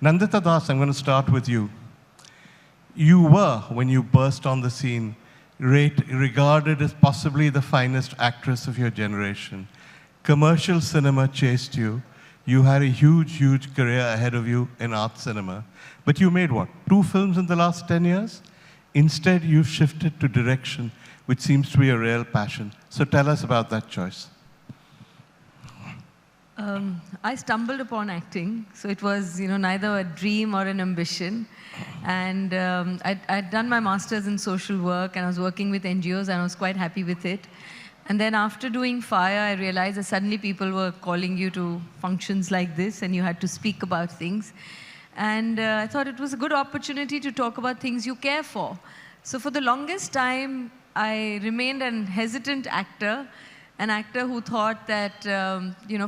Nandita Das, I'm going to start with you. You were, when you burst on the scene, regarded as possibly the finest actress of your generation. Commercial cinema chased you. You had a huge, huge career ahead of you in art cinema. But you made what, 2 films in the last 10 years? Instead, you've shifted to direction, which seems to be a real passion. So tell us about that choice. I stumbled upon acting, so it was, neither a dream or an ambition. And I'd done my master's in social work, and I was working with NGOs, and I was quite happy with it. And then after doing FIRE, I realized that suddenly people were calling you to functions like this, and you had to speak about things. And I thought it was a good opportunity to talk about things you care for. So for the longest time, I remained an hesitant actor, an actor who thought that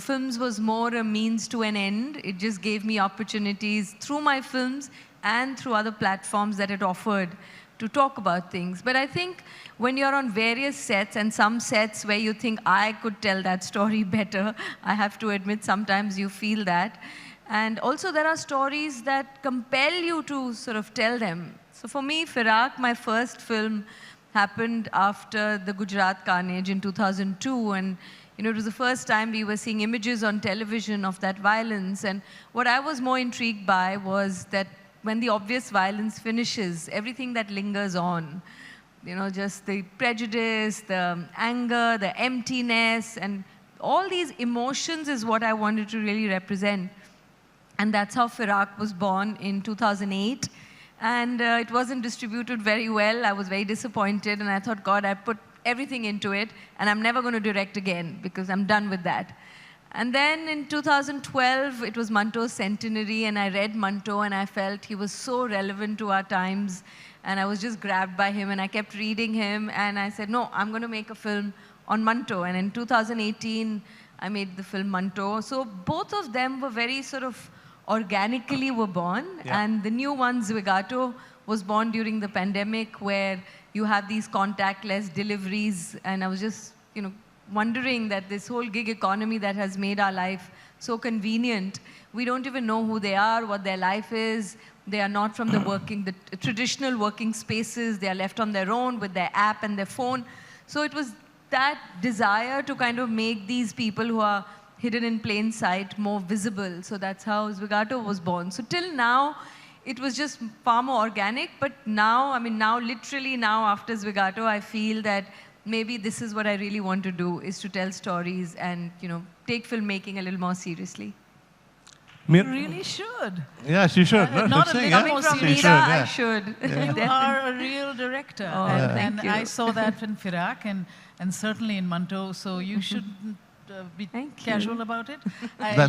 films was more a means to an end. It just gave me opportunities through my films and through other platforms that it offered to talk about things. But I think when you're on various sets, and some sets where you think, I could tell that story better, I have to admit sometimes you feel that. And also there are stories that compel you to sort of tell them. So for me, Firak, my first film, happened after the Gujarat carnage in 2002, and it was the first time we were seeing images on television of that violence. And what I was more intrigued by was that when the obvious violence finishes, everything that lingers on, just the prejudice, the anger, the emptiness, and all these emotions is what I wanted to really represent. And that's how Firak was born in 2008. And it wasn't distributed very well. I was very disappointed, and I thought, God, I put everything into it, and I'm never going to direct again because I'm done with that. And then in 2012, it was Manto's centenary, and I read Manto, and I felt he was so relevant to our times, and I was just grabbed by him, and I kept reading him, and I said, no, I'm going to make a film on Manto. And in 2018, I made the film Manto. So both of them were very sort of organically were born, and the new one, Zwigato, was born during the pandemic, where you have these contactless deliveries, and I was just, wondering that this whole gig economy that has made our life so convenient, we don't even know who they are, what their life is. They are not from the traditional working spaces. They are left on their own with their app and their phone. So it was that desire to kind of make these people who are hidden in plain sight more visible. So that's how Zwigato was born. So till now, it was just far more organic. But now, literally now after Zwigato, I feel that maybe this is what I really want to do, is to tell stories and, take filmmaking a little more seriously. You really should. Yeah, she should. Not a little Coming from Meera, I should. You are a real director. Oh, and thank you. I saw that in Firak and certainly in Manto, so you shouldn't be casual about it.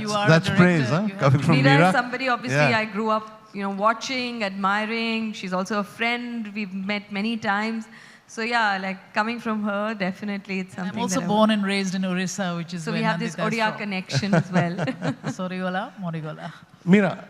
You are that's a director. Praise, huh? Coming from Meera Meera. is somebody, obviously, I grew up watching, admiring. She's also a friend. We've met many times. So yeah, like coming from her, definitely it's something. I'm also born and raised in Orissa, which is so where we have this Nandita is Odia from. connection as well. Sorigola, Morigola. Meera,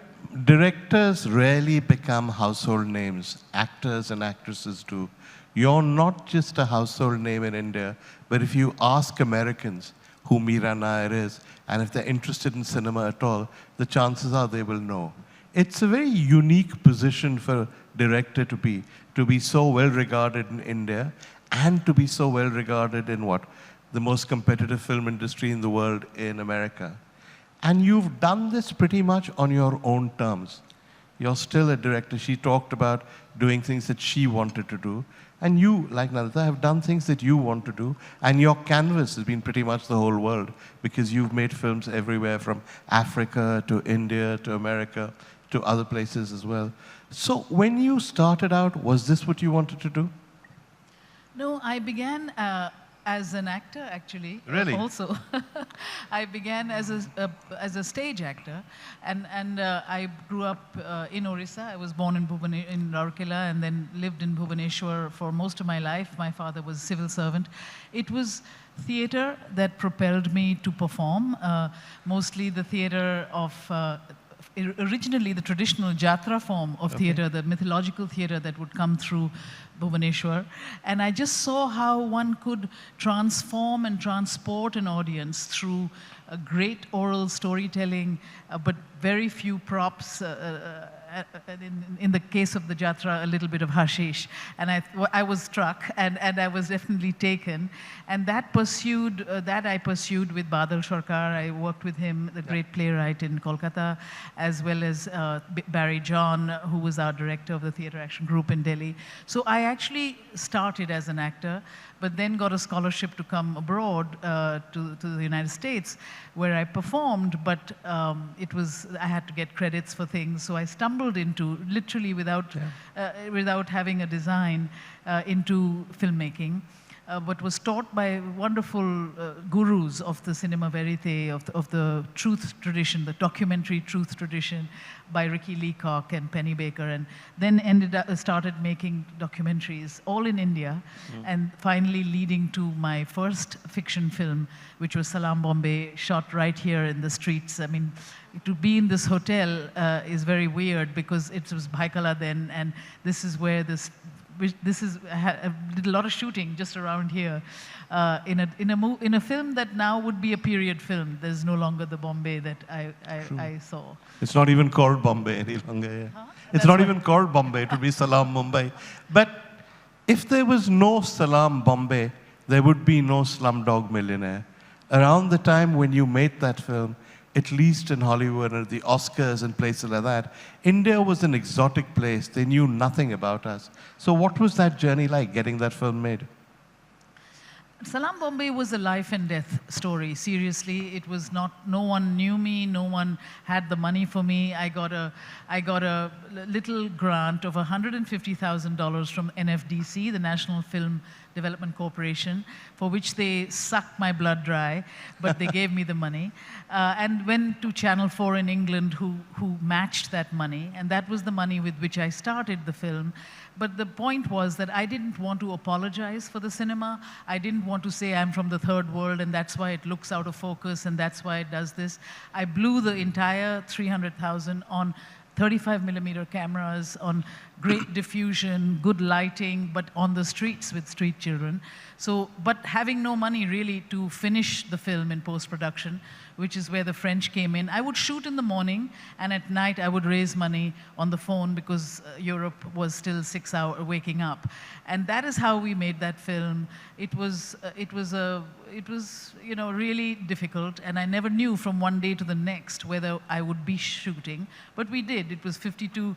directors rarely become household names. Actors and actresses do. You're not just a household name in India, but if you ask Americans who Meera Nair is, and if they're interested in cinema at all, the chances are they will know. It's a very unique position for a director to be so well regarded in India, and to be so well regarded in the most competitive film industry in the world, in America. And you've done this pretty much on your own terms. You're still a director. She talked about doing things that she wanted to do. And you, like Nandita, have done things that you want to do. And your canvas has been pretty much the whole world, because you've made films everywhere from Africa to India to America to other places as well. So when you started out, was this what you wanted to do? No, I began as an actor, actually. Really? Also, I began as a stage actor, and I grew up in Orissa. I was born in Rourkela, and then lived in Bhubaneswar for most of my life. My father was a civil servant. It was theatre that propelled me to perform, mostly the theatre of originally the traditional jatra form of theatre, the mythological theatre that would come through Bhubaneswar. And I just saw how one could transform and transport an audience through a great oral storytelling, but very few props. In the case of the Jatra, a little bit of hashish. And I was struck, and I was definitely taken. And that I pursued with Badal Sarkar. I worked with him, the great playwright in Kolkata, as well as Barry John, who was our director of the Theatre Action Group in Delhi. So I actually started as an actor, but then got a scholarship to come abroad to the United States, where I performed, but I had to get credits for things, so I stumbled into, literally without having a design, into filmmaking. But was taught by wonderful gurus of the cinema verite, of the truth tradition, the documentary truth tradition, by Ricky Leacock and Penny Baker, and then started making documentaries, all in India, and finally leading to my first fiction film, which was Salam Bombay, shot right here in the streets. I mean, to be in this hotel is very weird, because it was Bhaikala then, and this is where I did a lot of shooting just around here, in a film that now would be a period film. There's no longer the Bombay that I saw. It's not even called Bombay any longer. Yeah. Huh? It's not even called Bombay. It would be Salam Mumbai. But if there was no Salam Bombay, there would be no Slumdog Millionaire. Around the time when you made that film, at least in Hollywood or the Oscars and places like that, India was an exotic place. They knew nothing about us. So what was that journey like, getting that film made? Salam Bombay was a life and death story, seriously. It was not, no one knew me, no one had the money for me. I got a little grant of $150,000 from NFDC, the National Film Development Corporation, for which they sucked my blood dry, but they gave me the money. And went to Channel 4 in England, who matched that money, and that was the money with which I started the film. But the point was that I didn't want to apologize for the cinema. I didn't want to say I'm from the third world and that's why it looks out of focus and that's why it does this. I blew the entire 300,000 on 35mm cameras, on great diffusion, good lighting, but on the streets with street children. So, but having no money really to finish the film in post-production, which is where the French came in. I would shoot in the morning, and at night I would raise money on the phone because Europe was still 6 hours waking up. And that is how we made that film. It was really difficult, and I never knew from one day to the next whether I would be shooting, but we did. It was 52.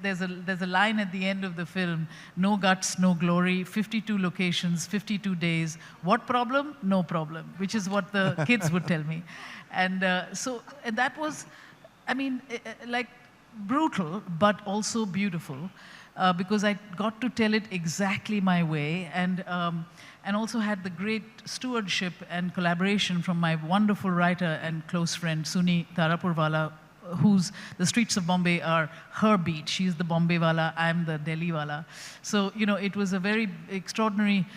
There's a line at the end of the film, no guts, no glory, 52 locations, 52 days. What problem? No problem, which is what the kids would tell me. And so that was, I mean, like brutal, but also beautiful, because I got to tell it exactly my way, and also had the great stewardship and collaboration from my wonderful writer and close friend, Suni Tarapurwala, whose The Streets of Bombay are her beat. She's the Bombay wala, I'm the Delhi wala. So, you know, it was a very extraordinary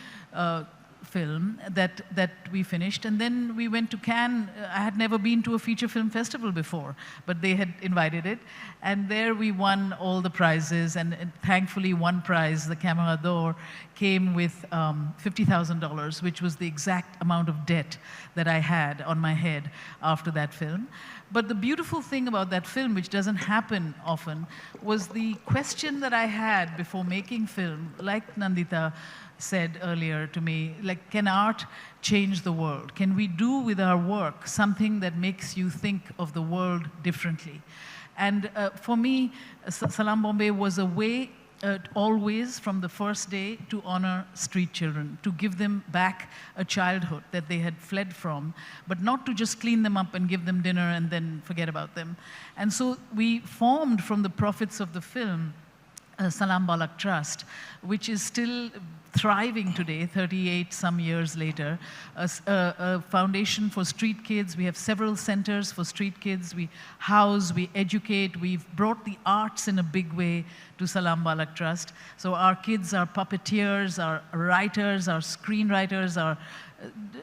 film that we finished. And then we went to Cannes. I had never been to a feature film festival before, but they had invited it. And there we won all the prizes, and thankfully one prize, the Camera d'Or, came with $50,000, which was the exact amount of debt that I had on my head after that film. But the beautiful thing about that film, which doesn't happen often, was the question that I had before making film, like Nandita said earlier to me, like, can art change the world? Can we do with our work something that makes you think of the world differently? And for me, Salam Bombay was a way always from the first day to honor street children, to give them back a childhood that they had fled from, but not to just clean them up and give them dinner and then forget about them. And so we formed from the profits of the film Salam Balak Trust, which is still thriving today, 38 some years later, a foundation for street kids. We have several centers for street kids. We house, we educate. We've brought the arts in a big way to Salam Balak Trust. So our kids are puppeteers, our writers, our screenwriters,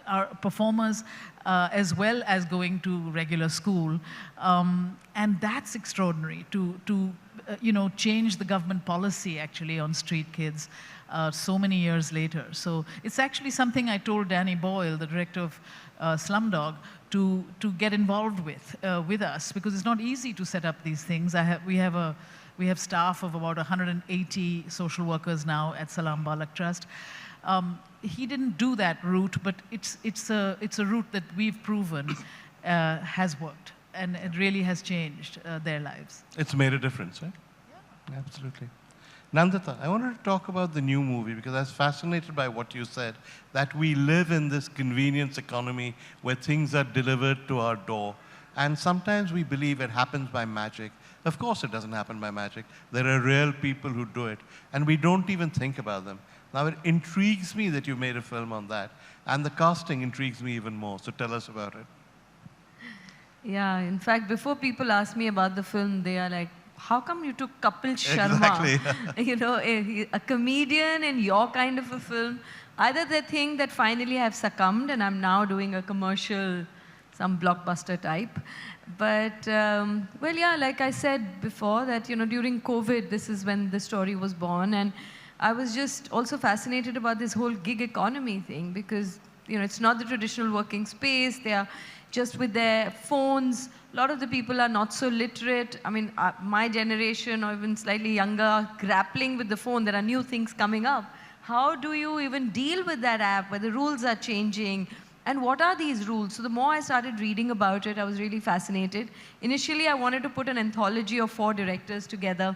our performers, as well as going to regular school. And that's extraordinary to change the government policy actually on street kids so many years later. So it's actually something I told Danny Boyle, the director of Slumdog, to get involved with us, because it's not easy to set up these things. We have staff of about 180 social workers now at Salam Balak Trust. He didn't do that route, but it's a route that we've proven has worked, and it really has changed their lives. It's made a difference, right? Yeah. Absolutely. Nandita, I wanted to talk about the new movie because I was fascinated by what you said, that we live in this convenience economy where things are delivered to our door. And sometimes we believe it happens by magic. Of course it doesn't happen by magic. There are real people who do it, and we don't even think about them. Now it intrigues me that you made a film on that, and the casting intrigues me even more. So tell us about it. Yeah, in fact, before people ask me about the film, they are like, how come you took Kapil Sharma? Exactly. You know, a comedian in your kind of a film. Either they think that finally I've succumbed and I'm now doing a commercial, some blockbuster type. But, well, yeah, like I said before, that, you know, during COVID, this is when the story was born. And I was just also fascinated about this whole gig economy thing because, you know, it's not the traditional working space. They are just with their phones. A lot of the people are not so literate. I mean, my generation or even slightly younger are grappling with the phone. There are new things coming up. How do you even deal with that app where the rules are changing? And what are these rules? So the more I started reading about it, I was really fascinated. Initially, I wanted to put an anthology of 4 directors together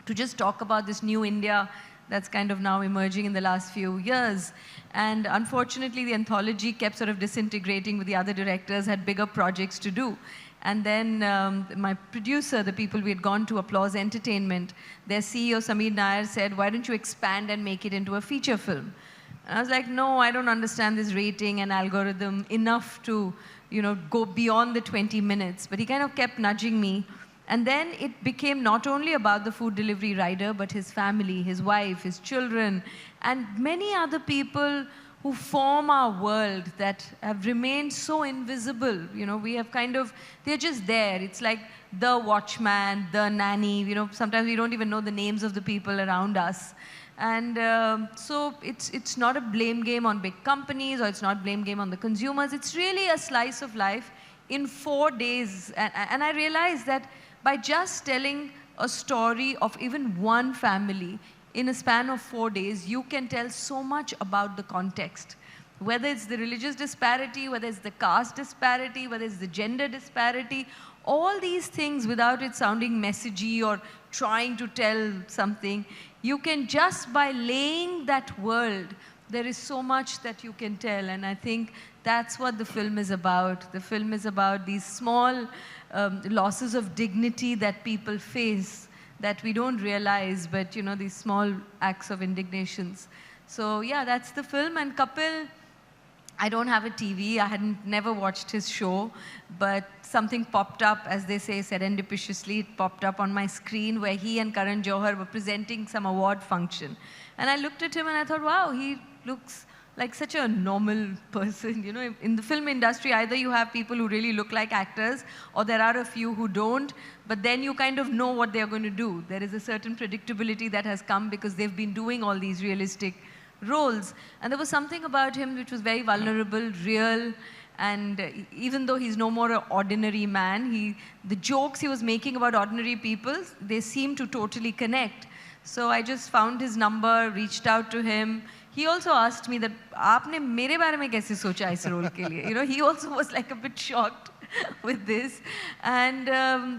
to just talk about this new India that's kind of now emerging in the last few years. And unfortunately, the anthology kept sort of disintegrating with the other directors, had bigger projects to do. And then my producer, the people we had gone to, Applause Entertainment, their CEO, Sameer Nair, said, why don't you expand and make it into a feature film? And I was like, no, I don't understand this rating and algorithm enough to, you know, go beyond the 20 minutes. But he kind of kept nudging me. And then it became not only about the food delivery rider, but his family, his wife, his children, and many other people who form our world that have remained so invisible. You know, we have kind of, they're just there. It's like the watchman, the nanny, you know, sometimes we don't even know the names of the people around us. And so it's not a blame game on big companies, or it's not a blame game on the consumers. It's really a slice of life in 4 days. And I realized that by just telling a story of even one family in a span of 4 days, you can tell so much about the context. Whether it's the religious disparity, whether it's the caste disparity, whether it's the gender disparity, all these things without it sounding messagey or trying to tell something, you can just by laying that world, there is so much that you can tell. And I think that's what the film is about. The film is about these small losses of dignity that people face that we don't realize, but, you know, these small acts of indignations. So yeah, that's the film. And Kapil, I don't have a TV. I never watched his show, but something popped up, as they say, serendipitously. It popped up on my screen where he and Karan Johar were presenting some award function. And I looked at him and I thought, wow, he looks like such a normal person. You know, in the film industry, either you have people who really look like actors, or there are a few who don't, but then you kind of know what they're going to do. There is a certain predictability that has come because they've been doing all these realistic roles. And there was something about him which was very vulnerable, real, and even though he's no more an ordinary man, the jokes he was making about ordinary people, they seem to totally connect. So I just found his number, reached out to him. He also asked me that, "Aapne mere bare mein kaise socha is role ke liye?" You know, he also was like a bit shocked with this. And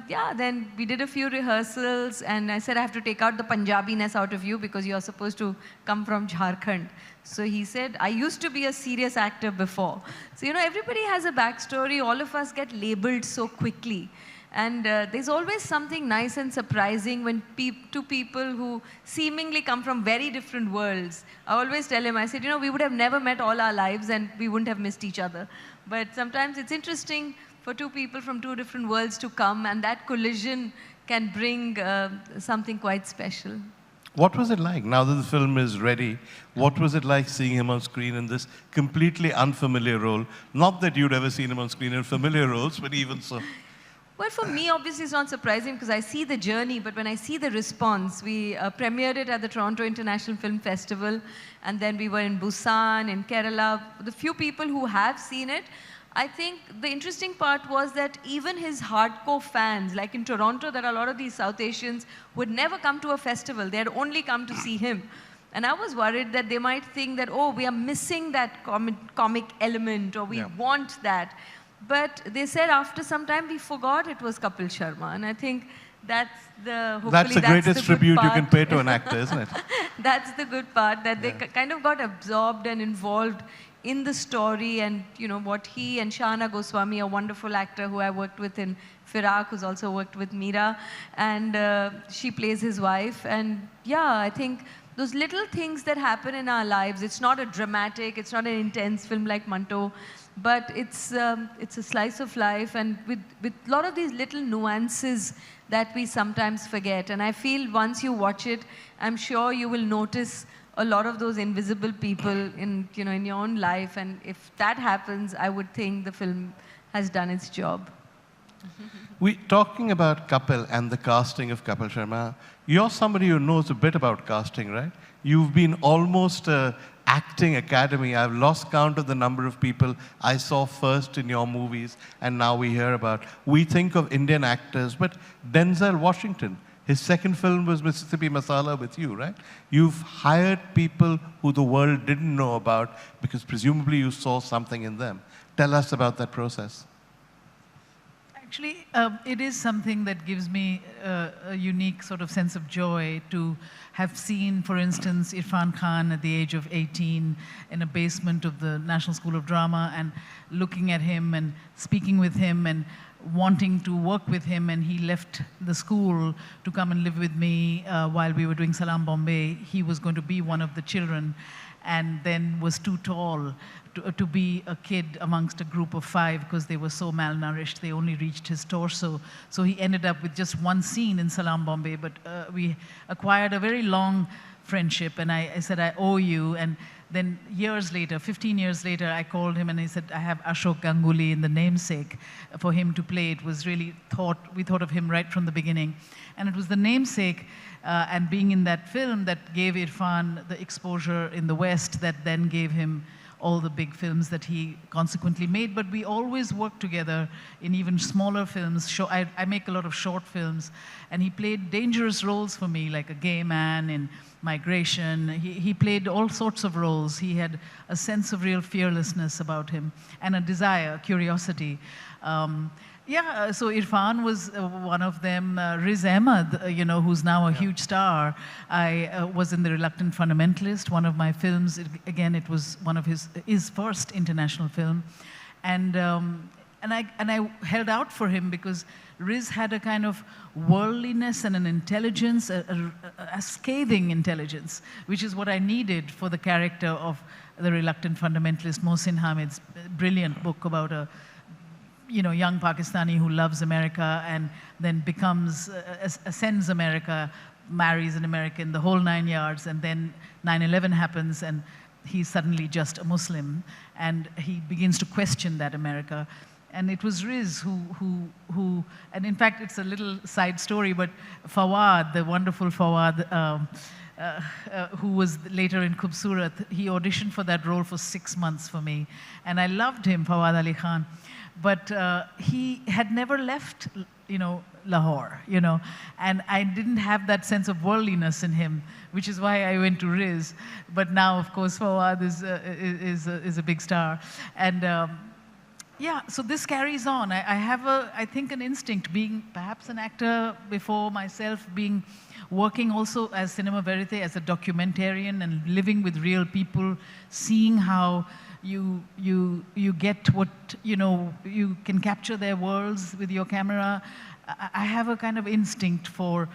yeah, then we did a few rehearsals, and I said, I have to take out the Punjabiness out of you because you're supposed to come from Jharkhand. So he said, I used to be a serious actor before. So, you know, everybody has a backstory. All of us get labeled so quickly. And there's always something nice and surprising when two people who seemingly come from very different worlds. I always tell him, I said, you know, we would have never met all our lives and we wouldn't have missed each other. But sometimes it's interesting for two people from two different worlds to come, and that collision can bring something quite special. What was it like, now that the film is ready, what was it like seeing him on screen in this completely unfamiliar role? Not that you'd ever seen him on screen in familiar roles, but even so. Well, for me, obviously, it's not surprising because I see the journey, but when I see the response, we premiered it at the Toronto International Film Festival, and then we were in Busan, in Kerala. The few people who have seen it I think the interesting part was that even his hardcore fans, like in Toronto, there are a lot of these South Asians who had never come to a festival. They had only come to see him. And I was worried that they might think that, oh, we are missing that comic element, or we want that. But they said after some time, we forgot it was Kapil Sharma. And I think that's the greatest tribute you can pay to an actor, isn't it? That's the good part, that they kind of got absorbed and involved in the story, and what he and Shahana Goswami, a wonderful actor who I worked with in Firak, who's also worked with Meera, and she plays his wife. And yeah, I think those little things that happen in our lives, it's not a dramatic, it's not an intense film like Manto, but it's a slice of life, and with a lot of these little nuances that we sometimes forget. And I feel once you watch it, I'm sure you will notice a lot of those invisible people in your own life. And if that happens, I would think the film has done its job. Talking about Kapil and the casting of Kapil Sharma, you're somebody who knows a bit about casting, right? You've been almost acting academy. I've lost count of the number of people I saw first in your movies, and now we hear about. We think of Indian actors, but Denzel Washington, his second film was Mississippi Masala with you, right? You've hired people who the world didn't know about because presumably you saw something in them. Tell us about that process. Actually, it is something that gives me a unique sort of sense of joy to have seen, for instance, Irfan Khan at the age of 18 in a basement of the National School of Drama, and looking at him and speaking with him and wanting to work with him, and he left the school to come and live with me while we were doing Salam Bombay. He was going to be one of the children, and then was too tall to be a kid amongst a group of 5 because they were so malnourished. They only reached his torso. So he ended up with just one scene in Salam Bombay, but we acquired a very long friendship, and I said, I owe you. And then years later, 15 years later, I called him and I said, I have Ashok Ganguly in The Namesake for him to play. It was really we thought of him right from the beginning. And it was The Namesake and being in that film that gave Irfan the exposure in the West, that then gave him all the big films that he consequently made. But we always worked together in even smaller films. I make a lot of short films, and he played dangerous roles for me, like a gay man in Migration. He played all sorts of roles. He had a sense of real fearlessness about him, and a desire, curiosity. So Irfan was one of them. Riz Ahmed, who's now a huge star. I was in The Reluctant Fundamentalist, one of my films. Again, it was one of his first international film. And I held out for him because Riz had a kind of worldliness and an intelligence, a scathing intelligence, which is what I needed for the character of The Reluctant Fundamentalist, Mohsin Hamid's brilliant book about a young Pakistani who loves America and then ascends America, marries an American, the whole 9 yards, and then 9/11 happens and he's suddenly just a Muslim, and he begins to question that America. And it was Riz who, and in fact, it's a little side story, but Fawad, the wonderful Fawad, who was later in Khubsurat, he auditioned for that role for 6 months for me. And I loved him, Fawad Ali Khan. But he had never left, Lahore, and I didn't have that sense of worldliness in him, which is why I went to Riz. But now, of course, Fawad is a big star. And so this carries on. I have, I think, an instinct, being perhaps an actor before myself, working also as cinema verite, as a documentarian, and living with real people, seeing how you get what, you can capture their worlds with your camera. I have a kind of instinct for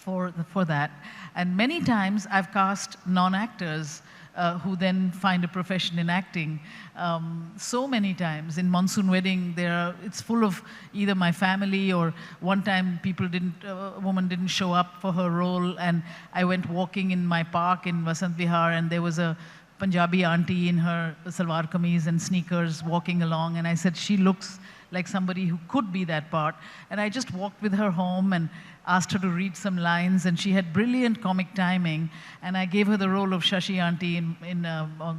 that. And many times I've cast non-actors who then find a profession in acting. So many times. In Monsoon Wedding, it's full of either my family, or one time a woman didn't show up for her role, and I went walking in my park in Vasant Vihar, and there was a Punjabi auntie in her salwar kameez and sneakers walking along, and I said, she looks like somebody who could be that part. And I just walked with her home, and asked her to read some lines, and she had brilliant comic timing. And I gave her the role of Shashi Auntie in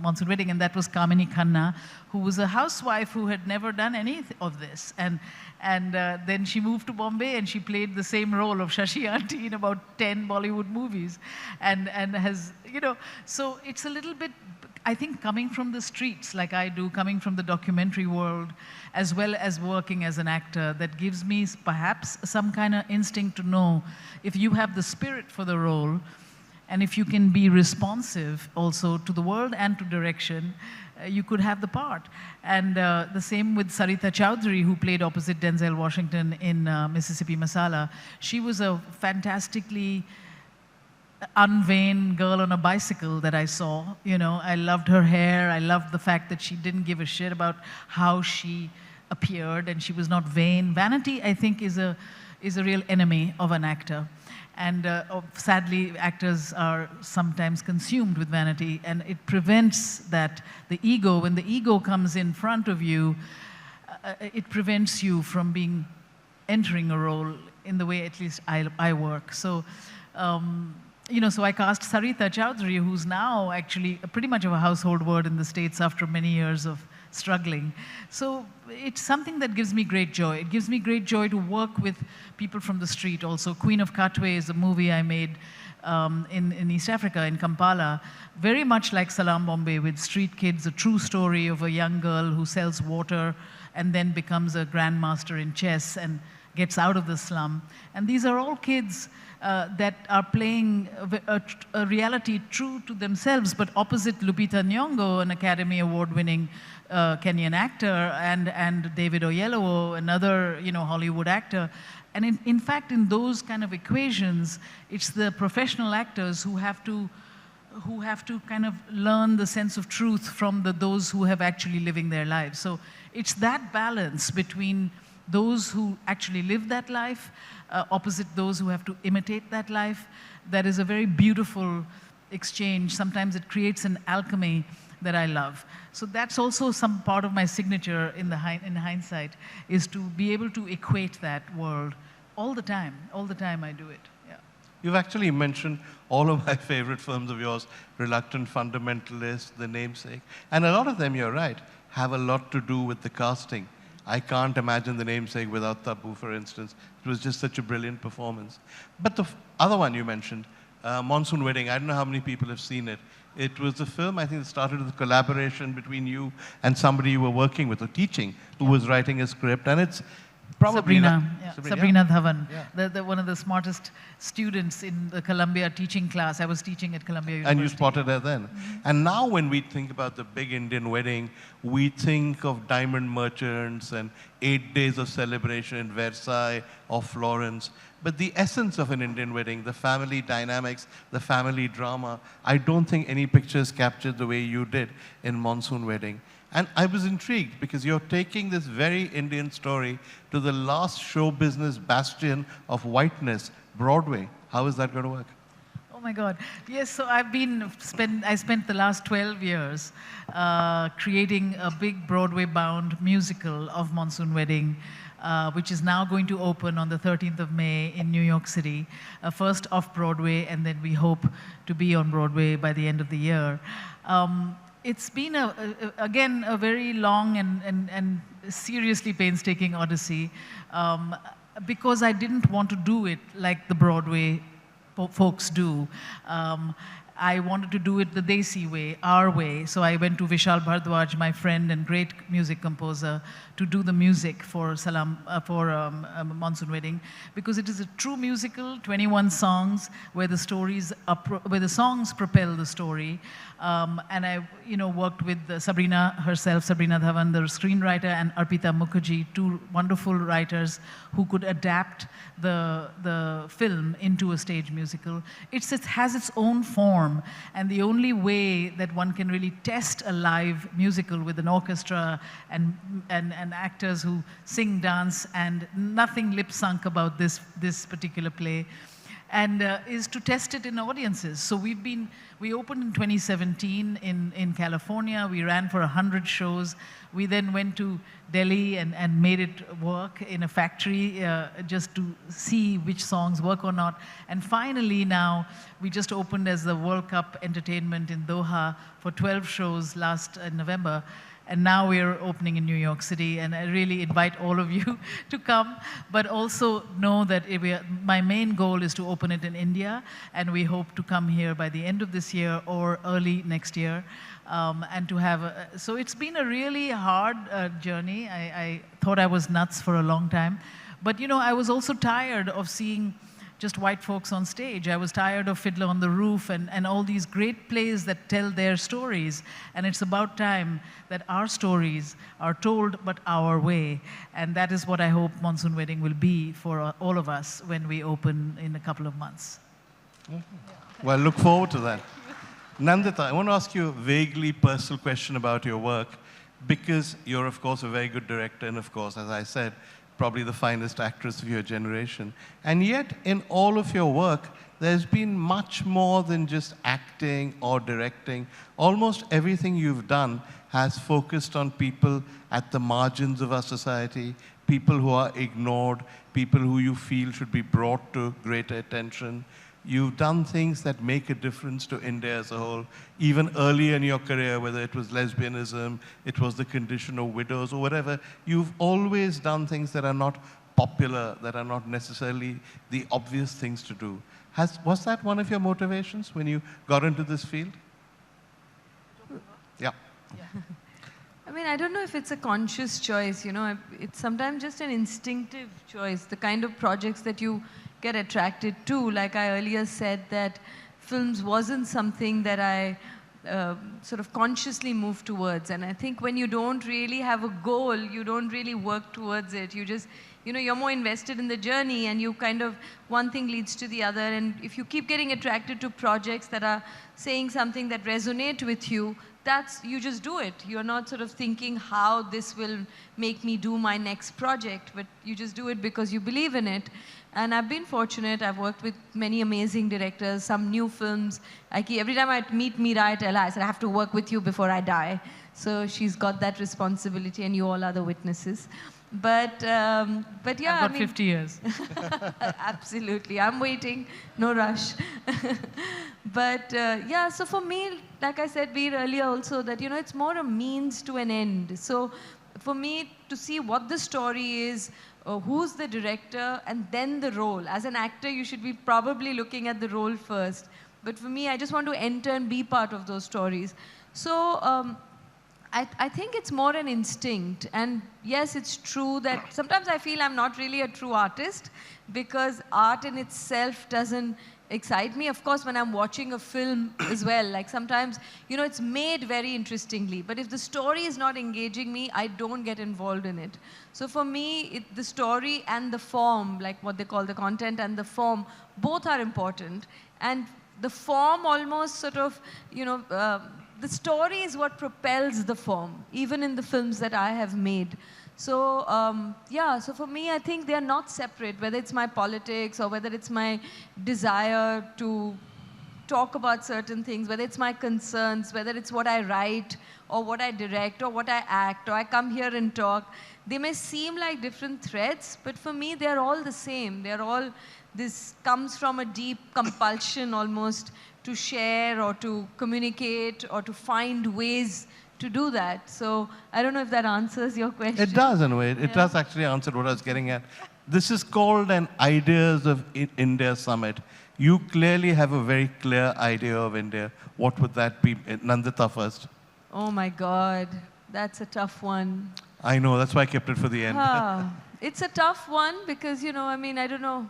Monsoon Wedding, and that was Kamini Khanna, who was a housewife who had never done any of this. And then she moved to Bombay, and she played the same role of Shashi Auntie in about 10 Bollywood movies, and has, you know, so it's a little bit, I think, coming from the streets like I do, coming from the documentary world, as well as working as an actor, that gives me perhaps some kind of instinct to know if you have the spirit for the role, and if you can be responsive also to the world and to direction, you could have the part. And the same with Sarita Chowdhury, who played opposite Denzel Washington in Mississippi Masala. She was a fantastically unvain girl on a bicycle that I saw. You know, I loved her hair. I loved the fact that she didn't give a shit about how she appeared, and she was not vain. Vanity, I think, is a real enemy of an actor. And sadly, actors are sometimes consumed with vanity, and it prevents that, the ego, when the ego comes in front of you, it prevents you from entering a role in the way at least I work. So, you know, so I cast Sarita Chowdhury, who's now actually pretty much of a household word in the States after many years of struggling. So it's something that gives me great joy. It gives me great joy to work with people from the street also. Queen of Katwe is a movie I made in East Africa, in Kampala, very much like Salam Bombay, with street kids, a true story of a young girl who sells water and then becomes a grandmaster in chess and gets out of the slum. And these are all kids that are playing a reality true to themselves, but opposite Lupita Nyong'o, an Academy Award-winning Kenyan actor, and David Oyelowo, another, you know, Hollywood actor. And in fact, in those kind of equations, it's the professional actors who have to kind of learn the sense of truth from those who have actually living their lives. So it's that balance between those who actually live that life, opposite those who have to imitate that life, that is a very beautiful exchange. Sometimes it creates an alchemy that I love. So that's also some part of my signature in hindsight, is to be able to equate that world all the time. All the time I do it, yeah. You've actually mentioned all of my favorite films of yours, Reluctant Fundamentalist, The Namesake, and a lot of them, you're right, have a lot to do with the casting. I can't imagine The Namesake without Tabu, for instance. It was just such a brilliant performance. But the other one you mentioned, Monsoon Wedding, I don't know how many people have seen it. It was a film, I think, that started with a collaboration between you and somebody you were working with or teaching, who was writing a script. And it's probably Sabrina Dhawan, one of the smartest students in the Columbia teaching class. I was teaching at Columbia University. And you spotted her then. Mm-hmm. And now when we think about the big Indian wedding, we think of diamond merchants and 8 days of celebration in Versailles or Florence. But the essence of an Indian wedding, the family dynamics, the family drama, I don't think any pictures captured the way you did in Monsoon Wedding. And I was intrigued because you're taking this very Indian story to the last show business bastion of whiteness, Broadway. How is that going to work? Oh my God. Yes, so I spent the last 12 years creating a big Broadway-bound musical of Monsoon Wedding, which is now going to open on the 13th of May in New York City, first off-Broadway, and then we hope to be on Broadway by the end of the year. It's been, again, a very long and seriously painstaking odyssey, because I didn't want to do it like the Broadway folks do. I wanted to do it the Desi way, our way. So I went to Vishal Bhardwaj, my friend and great music composer, to do the music for Monsoon Wedding, because it is a true musical, 21 songs, where the songs propel the story. And I, worked with Sabrina herself, Sabrina Dhawan, the screenwriter, and Arpita Mukherjee, two wonderful writers who could adapt the film into a stage musical. It has its own form, and the only way that one can really test a live musical with an orchestra and actors who sing, dance, and nothing lip-sunk about this particular play, and is to test it in audiences. So we opened in 2017 in California. We ran for 100 shows. We then went to Delhi and made it work in a factory just to see which songs work or not. And finally now, we just opened as the World Cup entertainment in Doha for 12 shows last November. And now we're opening in New York City, and I really invite all of you to come, but also know that my main goal is to open it in India, and we hope to come here by the end of this year or early next year, and to have so it's been a really hard journey. I thought I was nuts for a long time, but you know, I was also tired of seeing just white folks on stage. I was tired of Fiddler on the Roof and all these great plays that tell their stories. And it's about time that our stories are told, but our way. And that is what I hope Monsoon Wedding will be for all of us when we open in a couple of months. Well, look forward to that. Nandita, I want to ask you a vaguely personal question about your work, because you're, of course, a very good director, and of course, as I said, probably the finest actress of your generation. And yet, in all of your work, there's been much more than just acting or directing. Almost everything you've done has focused on people at the margins of our society, people who are ignored, people who you feel should be brought to greater attention. You've done things that make a difference to India as a whole. Even early in your career, whether it was lesbianism, it was the condition of widows or whatever, you've always done things that are not popular, that are not necessarily the obvious things to do. Was that one of your motivations when you got into this field? Yeah. I mean, I don't know if it's a conscious choice, you know, it's sometimes just an instinctive choice, the kind of projects that you get attracted to. Like I earlier said, that films wasn't something that I sort of consciously moved towards. And I think when you don't really have a goal, you don't really work towards it. You just, you know, you're more invested in the journey, and you kind of, one thing leads to the other. And if you keep getting attracted to projects that are saying something that resonate with you, you just do it. You're not sort of thinking how this will make me do my next project, but you just do it because you believe in it. And I've been fortunate. I've worked with many amazing directors, some new films. Every time I meet Meera, I tell her, I said, I have to work with you before I die. So she's got that responsibility, and you all are the witnesses. But yeah, I've got 50 years. Absolutely. I'm waiting. No rush. But yeah, so for me, like I said Veer earlier also, that, you know, it's more a means to an end. So for me, to see what the story is, who's the director, and then the role. As an actor, you should be probably looking at the role first. But for me, I just want to enter and be part of those stories. So I think it's more an instinct. And yes, it's true that sometimes I feel I'm not really a true artist, because art in itself doesn't excite me. Of course, when I'm watching a film as well, like sometimes, you know, it's made very interestingly, but if the story is not engaging me, I don't get involved in it. So for me, the story and the form, like what they call the content and the form, both are important. And the form almost sort of, you know, the story is what propels the form, even in the films that I have made. So yeah, so for me, I think they are not separate, whether it's my politics or whether it's my desire to talk about certain things, whether it's my concerns, whether it's what I write or what I direct or what I act, or I come here and talk. They may seem like different threads, but for me, they're all the same. They're all, this comes from a deep compulsion almost to share or to communicate or to find ways to do that. So I don't know if that answers your question. It does, in a way. It does actually answer what I was getting at. This is called an Ideas of India Summit. You clearly have a very clear idea of India. What would that be? Nandita first. Oh my God, that's a tough one. I know, that's why I kept it for the end. It's a tough one because, you know, I mean, I don't know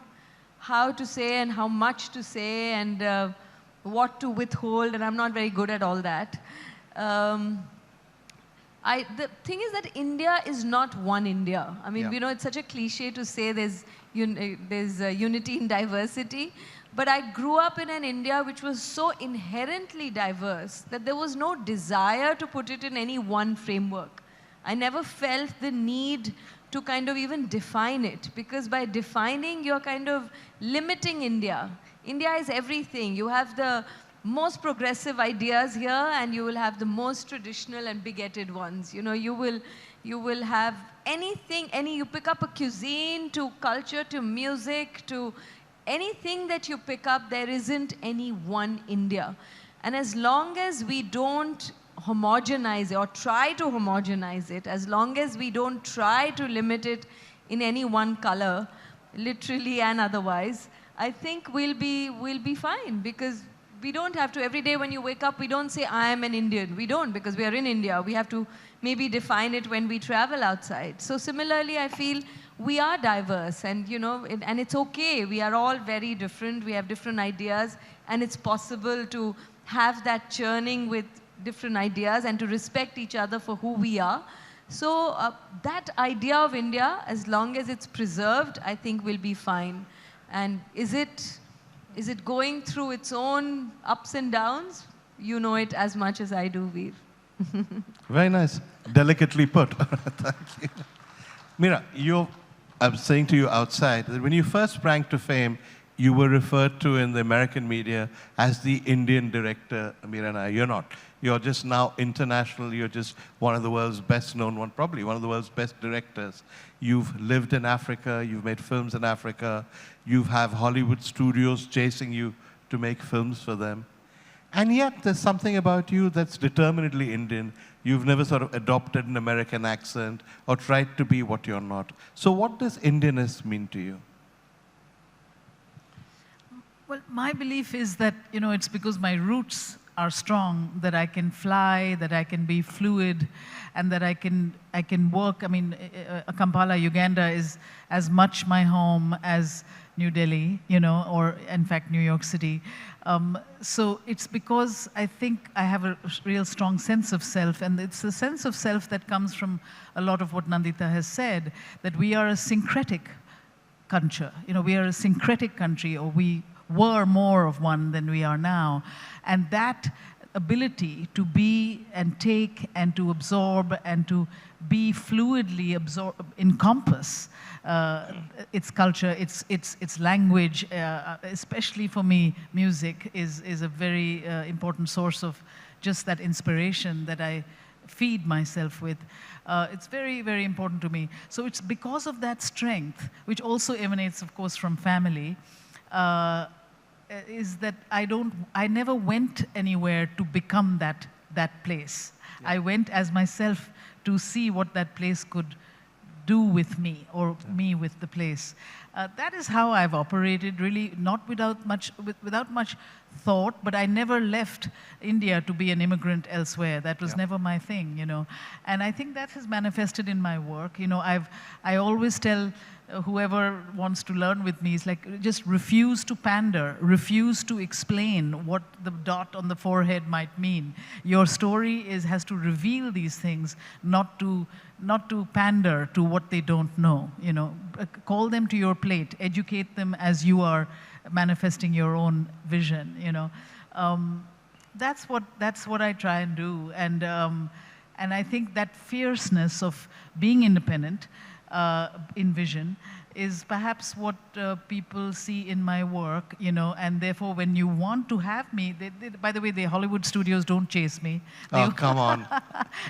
how to say and how much to say and what to withhold, and I'm not very good at all that. The thing is that India is not one India. I mean, you know, it's such a cliche to say there's unity in diversity. But I grew up in an India which was so inherently diverse that there was no desire to put it in any one framework. I never felt the need to kind of even define it, because by defining, you're kind of limiting India. India is everything. You have the most progressive ideas here, and you will have the most traditional and bigoted ones. You know, you will have anything, you pick up a cuisine, to culture, to music, to anything that you pick up, there isn't any one India. And as long as we don't homogenize it or try to homogenize it, as long as we don't try to limit it in any one color, literally and otherwise, I think we'll be fine, because we don't have to, every day when you wake up, we don't say, I am an Indian. We don't, because we are in India. We have to maybe define it when we travel outside. So similarly, I feel we are diverse, and you know, and it's okay. We are all very different. We have different ideas, and it's possible to have that churning with different ideas and to respect each other for who we are. So that idea of India, as long as it's preserved, I think we'll be fine. And is it going through its own ups and downs? You know it as much as I do, Veer. Very nice. Delicately put. Thank you. Meera, I'm saying to you outside that when you first sprang to fame, you were referred to in the American media as the Indian director, Meera Nair. You're not. You're just now international. You're just one of the world's best known, probably one of the world's best directors. You've lived in Africa. You've made films in Africa. You have Hollywood studios chasing you to make films for them. And yet, there's something about you that's determinedly Indian. You've never sort of adopted an American accent or tried to be what you're not. So what does Indianness mean to you? Well, my belief is that, you know, it's because my roots are strong that I can fly, that I can be fluid, and that I can work. I mean, Kampala, Uganda is as much my home as New Delhi, you know, or in fact, New York City. So it's because I think I have a real strong sense of self, and it's a sense of self that comes from a lot of what Nandita has said, that we are a syncretic culture. You know, we are a syncretic country, or we were more of one than we are now. And that ability to be and take and to absorb and to be fluidly encompass its culture, its language, especially for me, music is a very important source of just that inspiration that I feed myself with. It's very, very important to me. So it's because of that strength, which also emanates, of course, from family, is that I never went anywhere to become that place. Yeah. I went as myself to see what that place could do with me, or me with the place. That is how I've operated, really, not without much thought, but I never left India to be an immigrant elsewhere. That was never my thing, you know. And I think that has manifested in my work. You know, I always tell whoever wants to learn with me, is like, just refuse to pander, refuse to explain what the dot on the forehead might mean. Your story has to reveal these things, not to pander to what they don't know. You know, call them to your plate, educate them as you are manifesting your own vision. You know, that's what I try and do, and I think that fierceness of being independent in vision is perhaps what people see in my work, you know, and therefore when you want to have me, by the way, the Hollywood studios don't chase me. Oh, come on.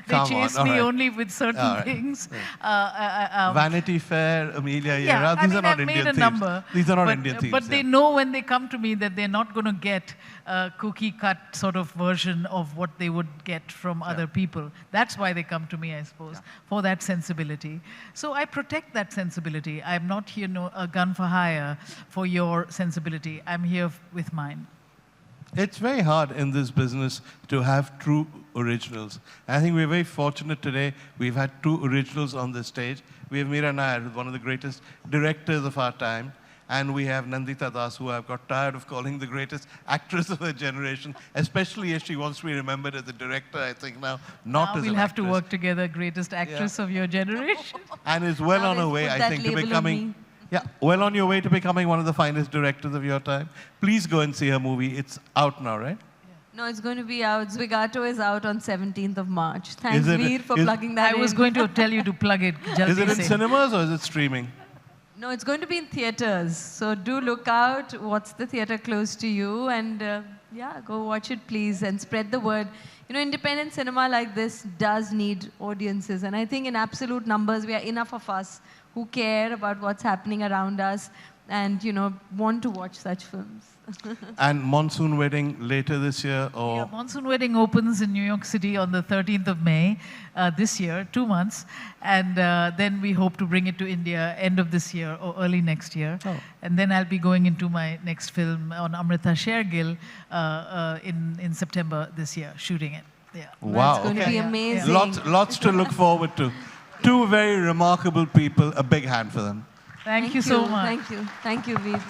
They chase me only with certain things. Vanity Fair, Amelia, yeah, these are not I've Indian made a themes. number, These are not Indian themes. But they know when they come to me that they're not going to get a cookie-cut sort of version of what they would get from other people. That's why they come to me, I suppose, for that sensibility. So I protect that sensibility. I'm not here a gun for hire for your sensibility. I'm here with mine. It's very hard in this business to have true originals. I think we're very fortunate today. We've had two originals on the stage. We have Meera Nair, who's one of the greatest directors of our time. And we have Nandita Das, who I've got tired of calling the greatest actress of her generation, especially as she wants to be remembered as a director, I think now, not as an we'll have actress. to work together, greatest actress of your generation. And is well on her way, I think, to becoming... Yeah, well on your way to becoming one of the finest directors of your time. Please go and see her movie. It's out now, right? No, it's going to be out. Zwigato is out on 17th of March. Thanks, Is it- Veer, for is- plugging that I was in. going to tell you to plug it. Is Jaldi it in se. cinemas or is it streaming? No, it's going to be in theaters. So do look out. What's the theater close to you? And yeah, go watch it, please, and spread the word. You know, independent cinema like this does need audiences. And I think in absolute numbers, we are enough of us who care about what's happening around us and, you know, want to watch such films. And Monsoon Wedding later this year, or Yeah, Monsoon Wedding opens in New York City on the 13th of May this year, 2 months. And then we hope to bring it to India end of this year or early next year. Oh. And then I'll be going into my next film on Amrita Shergill in September this year, shooting it. Yeah. wow, It's going to okay. be amazing. Lots to look forward to. Two very remarkable people. A big hand for them. Thank you so much. Thank you. Thank you, Veer.